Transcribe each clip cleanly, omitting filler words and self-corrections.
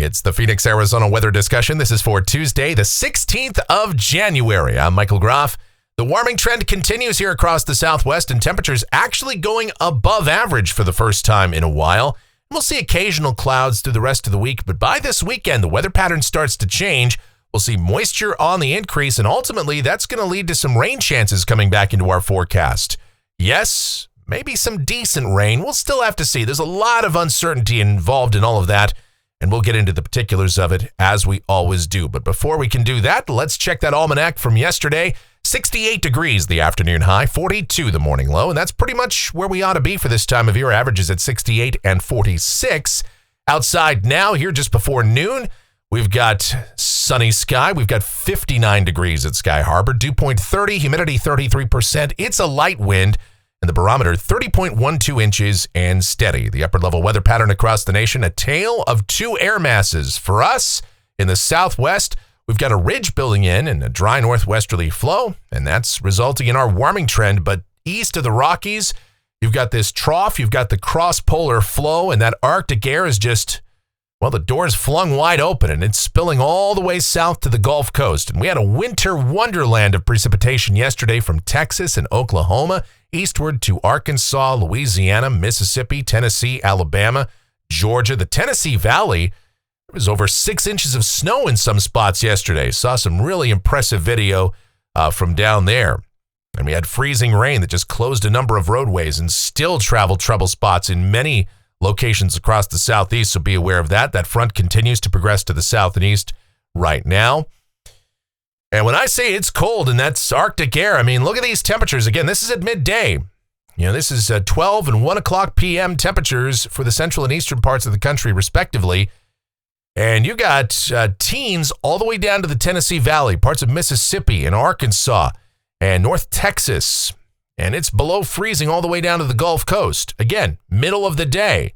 It's the Phoenix, Arizona weather discussion. This is for Tuesday, the 16th of January. I'm Michael Groff. The warming trend continues here across the Southwest, and temperatures actually going above average for the first time in a while. We'll see occasional clouds through the rest of the week, but by this weekend, the weather pattern starts to change. We'll see moisture on the increase, and ultimately, that's going to lead to some rain chances coming back into our forecast. Yes, maybe some decent rain. We'll still have to see. There's a lot of uncertainty involved in all of that, and we'll get into the particulars of it as we always do. But before we can do that, let's check that almanac from yesterday. 68 degrees the afternoon high, 42 the morning low, and that's pretty much where we ought to be for this time of year. Averages at 68 and 46. Outside now, here just before noon, we've got sunny sky. We've got 59 degrees at Sky Harbor, dew point 30, humidity 33%. It's a light wind, and the barometer 30.12 inches and steady. The upper level weather pattern across the nation, a tale of two air masses. For us in the southwest, we've got a ridge building in and a dry northwesterly flow, and that's resulting in our warming trend. But east of the Rockies, you've got this trough, you've got the cross-polar flow, and that Arctic air is just, well, the door's flung wide open, and it's spilling all the way south to the Gulf Coast. And we had a winter wonderland of precipitation yesterday from Texas and Oklahoma, eastward to Arkansas, Louisiana, Mississippi, Tennessee, Alabama, Georgia. The Tennessee Valley, there was over 6 inches of snow in some spots yesterday. Saw some really impressive video from down there. And we had freezing rain that just closed a number of roadways and still travel trouble spots in many locations across the southeast, so be aware of that. That front continues to progress to the south and east right now. And when I say it's cold and that's Arctic air, I mean, look at these temperatures. Again, this is at midday. You know, this is 12 and 1 o'clock p.m. temperatures for the central and eastern parts of the country, respectively. And you got teens all the way down to the Tennessee Valley, parts of Mississippi and Arkansas and North Texas. And it's below freezing all the way down to the Gulf Coast. Again, middle of the day.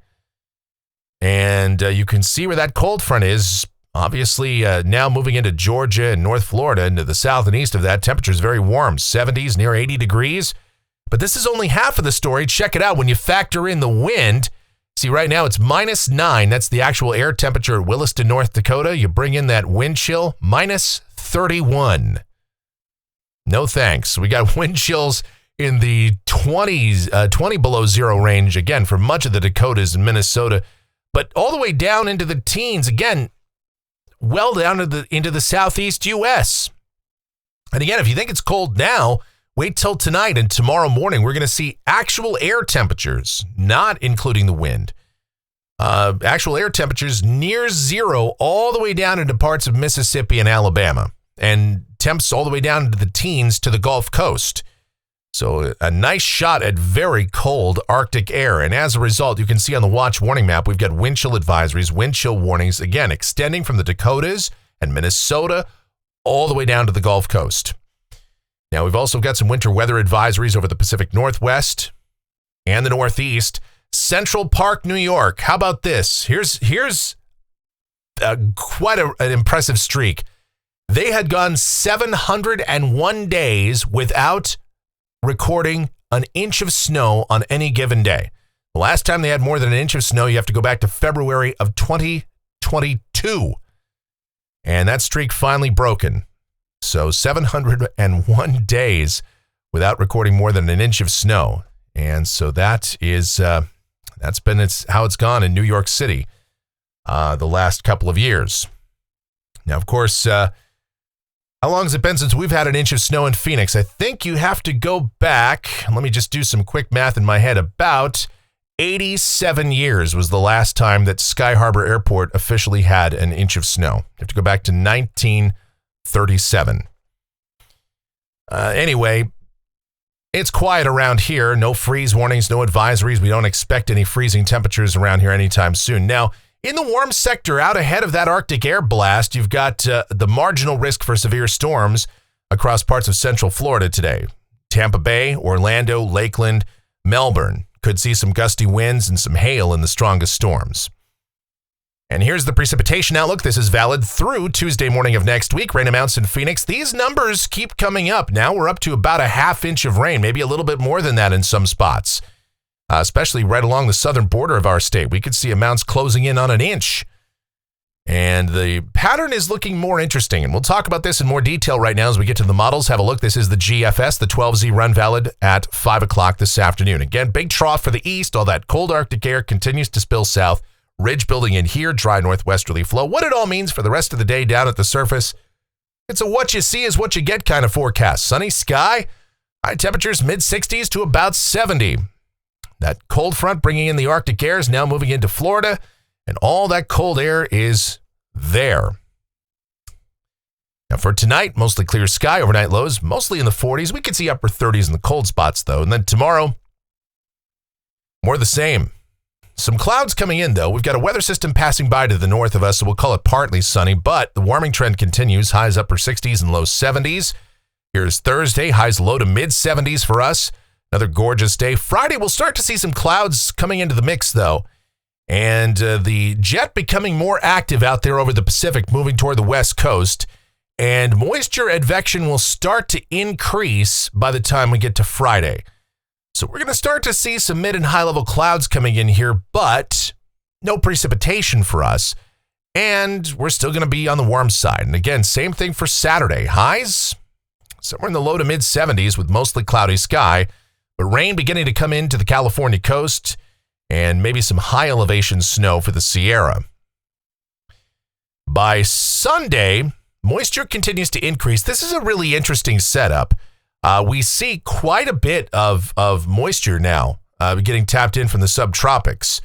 And you can see where that cold front is. Obviously, now moving into Georgia and North Florida, into the south and east of that, temperatures very warm, 70s, near 80 degrees. But this is only half of the story. Check it out when you factor in the wind. See, right now it's -9. That's the actual air temperature at Williston, North Dakota. You bring in that wind chill, -31. No thanks. We got wind chills in the 20s, 20 below zero range, again, for much of the Dakotas and Minnesota. But all the way down into the teens, again, well down into the southeast U.S. And again, if you think it's cold now, wait till tonight and tomorrow morning. We're going to see actual air temperatures, not including the wind. Actual air temperatures near zero all the way down into parts of Mississippi and Alabama. And temps all the way down into the teens to the Gulf Coast. So a nice shot at very cold Arctic air. And as a result, you can see on the watch warning map, we've got wind chill advisories, wind chill warnings, again, extending from the Dakotas and Minnesota all the way down to the Gulf Coast. Now, we've also got some winter weather advisories over the Pacific Northwest and the Northeast. Central Park, New York. How about this? Here's quite an impressive streak. They had gone 701 days without recording an inch of snow on any given day. The last time they had more than an inch of snow, you have to go back to February of 2022. And that streak finally broken. So 701 days without recording more than an inch of snow. And so that is, that's been how it's gone in New York City the last couple of years. Now, of course, how long has it been since we've had an inch of snow in Phoenix? I think you have to go back. Let me just do some quick math in my head. About 87 years was the last time that Sky Harbor Airport officially had an inch of snow. You have to go back to 1937. Anyway, it's quiet around here. No freeze warnings, no advisories. We don't expect any freezing temperatures around here anytime soon. Now, in the warm sector, out ahead of that Arctic air blast, you've got the marginal risk for severe storms across parts of central Florida today. Tampa Bay, Orlando, Lakeland, Melbourne could see some gusty winds and some hail in the strongest storms. And here's the precipitation outlook. This is valid through Tuesday morning of next week. Rain amounts in Phoenix. These numbers keep coming up. Now we're up to about a half inch of rain, maybe a little bit more than that in some spots. Especially right along the southern border of our state. We could see amounts closing in on an inch. And the pattern is looking more interesting. And we'll talk about this in more detail right now as we get to the models. Have a look. This is the GFS, the 12Z run valid at 5 o'clock this afternoon. Again, big trough for the east. All that cold Arctic air continues to spill south. Ridge building in here, dry northwesterly flow. What it all means for the rest of the day down at the surface, it's a what you see is what you get kind of forecast. Sunny sky, high temperatures mid-60s to about 70. That cold front bringing in the Arctic air is now moving into Florida, and all that cold air is there. Now for tonight, mostly clear sky, overnight lows mostly in the 40s. We could see upper 30s in the cold spots though. And then tomorrow, more of the same. Some clouds coming in though. We've got a weather system passing by to the north of us, so we'll call it partly sunny, but the warming trend continues. Highs upper 60s and low 70s. Here's Thursday, highs low to mid 70s for us. Another gorgeous day. Friday, we'll start to see some clouds coming into the mix though. And the jet becoming more active out there over the Pacific, moving toward the west coast. And moisture advection will start to increase by the time we get to Friday. So we're going to start to see some mid and high level clouds coming in here, but no precipitation for us. And we're still going to be on the warm side. And again, same thing for Saturday. Highs somewhere in the low to mid 70s with mostly cloudy sky, but rain beginning to come into the California coast. And maybe some high elevation snow for the Sierra. By Sunday, moisture continues to increase. This is a really interesting setup. We see quite a bit of moisture now getting tapped in from the subtropics.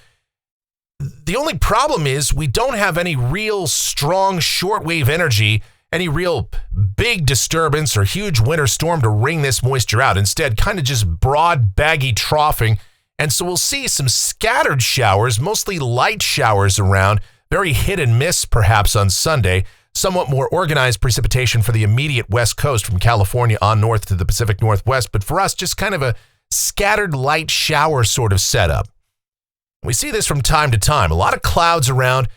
The only problem is we don't have any real strong shortwave energy, any real big disturbance or huge winter storm to wring this moisture out. Instead, kind of just broad, baggy troughing. And so we'll see some scattered showers, mostly light showers around, very hit and miss perhaps on Sunday, somewhat more organized precipitation for the immediate west coast from California on north to the Pacific Northwest. But for us, just kind of a scattered light shower sort of setup. We see this from time to time. A lot of clouds around.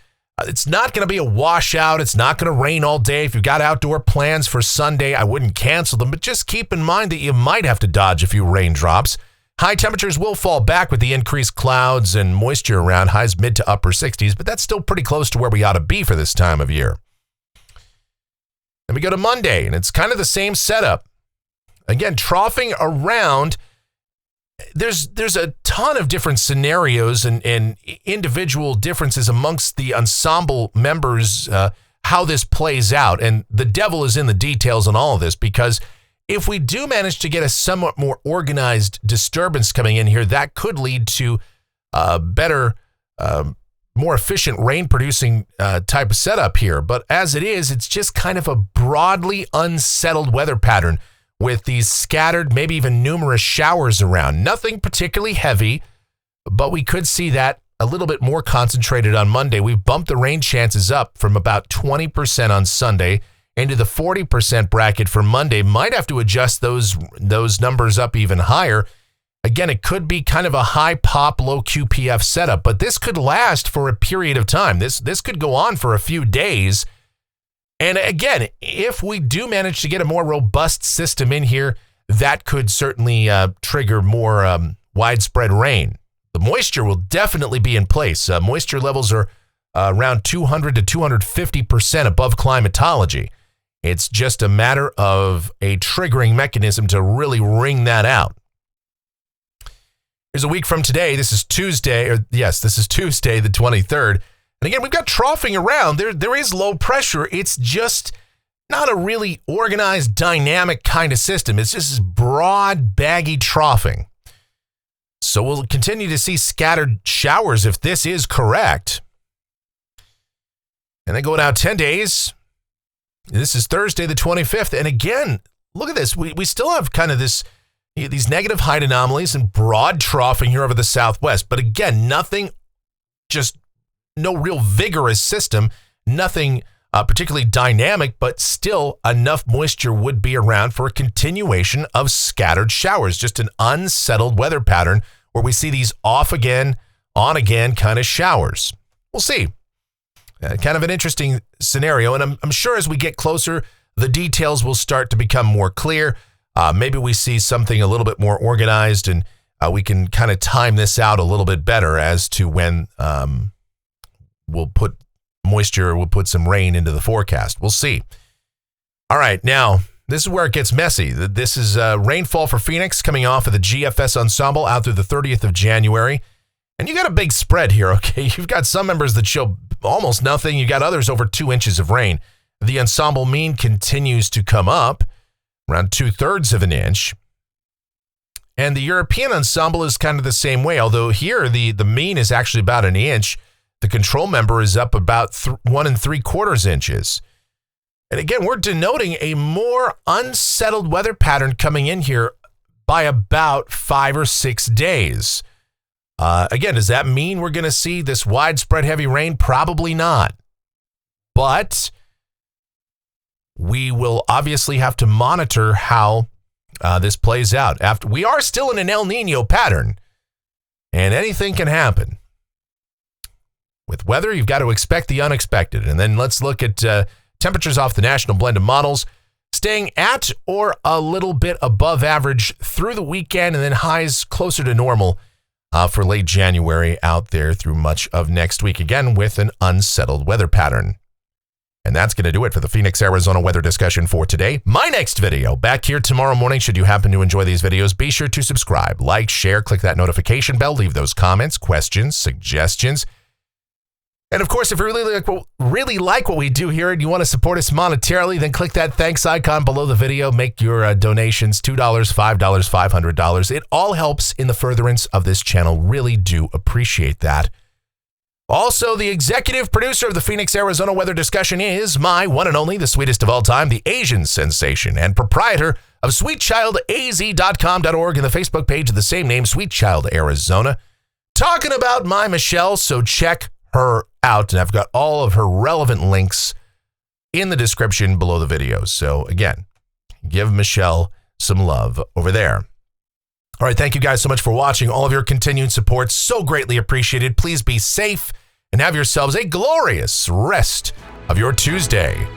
It's not going to be a washout. It's not going to rain all day. If you've got outdoor plans for Sunday, I wouldn't cancel them, but just keep in mind that you might have to dodge a few raindrops. High temperatures will fall back with the increased clouds and moisture around, highs mid to upper 60s, but that's still pretty close to where we ought to be for this time of year. Then we go to Monday, and it's kind of the same setup. Again, troughing around. There's a ton of different scenarios and individual differences amongst the ensemble members, how this plays out. And the devil is in the details on all of this, because if we do manage to get a somewhat more organized disturbance coming in here, that could lead to better, more efficient rain-producing type of setup here. But as it is, it's just kind of a broadly unsettled weather pattern with these scattered, maybe even numerous showers around. Nothing particularly heavy, but we could see that a little bit more concentrated on Monday. We've bumped the rain chances up from about 20% on Sunday into the 40% bracket for Monday. Might have to adjust those numbers up even higher. Again, it could be kind of a high pop, low QPF setup, but this could last for a period of time. This could go on for a few days. And again, if we do manage to get a more robust system in here, that could certainly trigger more widespread rain. The moisture will definitely be in place. Moisture levels are around 200 to 250% above climatology. It's just a matter of a triggering mechanism to really wring that out. Here's a week from today. This is Tuesday, this is Tuesday, the 23rd. And again, we've got troughing around. There is low pressure. It's just not a really organized, dynamic kind of system. It's just broad, baggy troughing. So we'll continue to see scattered showers if this is correct. And then going out 10 days. This is Thursday, the 25th. And again, look at this. We still have kind of these negative height anomalies and broad troughing here over the southwest. But again, nothing, just no real vigorous system, nothing particularly dynamic, but still enough moisture would be around for a continuation of scattered showers. Just an unsettled weather pattern where we see these off again, on again kind of showers. We'll see. Kind of an interesting scenario, and I'm sure as we get closer, the details will start to become more clear. Maybe we see something a little bit more organized, and we can kind of time this out a little bit better as to when we'll put moisture will put some rain into the forecast. We'll see. All right, now, this is where it gets messy. This is rainfall for Phoenix coming off of the GFS Ensemble out through the 30th of January. And you got a big spread here, okay? You've got some members that show almost nothing. You got others over 2 inches of rain. The ensemble mean continues to come up around 2/3 of an inch. And the European ensemble is kind of the same way, although here the mean is actually about an inch. The control member is up about 1 3/4 inches. And again, we're denoting a more unsettled weather pattern coming in here by about 5 or 6 days. Again, does that mean we're going to see this widespread heavy rain? Probably not. But we will obviously have to monitor how this plays out. We are still in an El Nino pattern, and anything can happen. With weather, you've got to expect the unexpected. And then let's look at temperatures off the national blend of models, staying at or a little bit above average through the weekend, and then highs closer to normal for late January out there through much of next week, again with an unsettled weather pattern. And that's going to do it for the Phoenix, Arizona weather discussion for today. My next video back here tomorrow morning. Should you happen to enjoy these videos, be sure to subscribe, like, share, click that notification bell, leave those comments, questions, suggestions. And of course, if you really like what we do here and you want to support us monetarily, then click that thanks icon below the video. Make your donations $2, $5, $500. It all helps in the furtherance of this channel. Really do appreciate that. Also, the executive producer of the Phoenix, Arizona weather discussion is my one and only, the sweetest of all time, the Asian sensation and proprietor of sweetchildaz.com.org and the Facebook page of the same name, Sweet Child Arizona. Talking about my Michelle, so check her out. And I've got all of her relevant links in the description below the videos. So again, give Michelle some love over there. All right, thank you guys so much for watching. All of your continued support, so greatly appreciated. Please be safe and have yourselves a glorious rest of your Tuesday.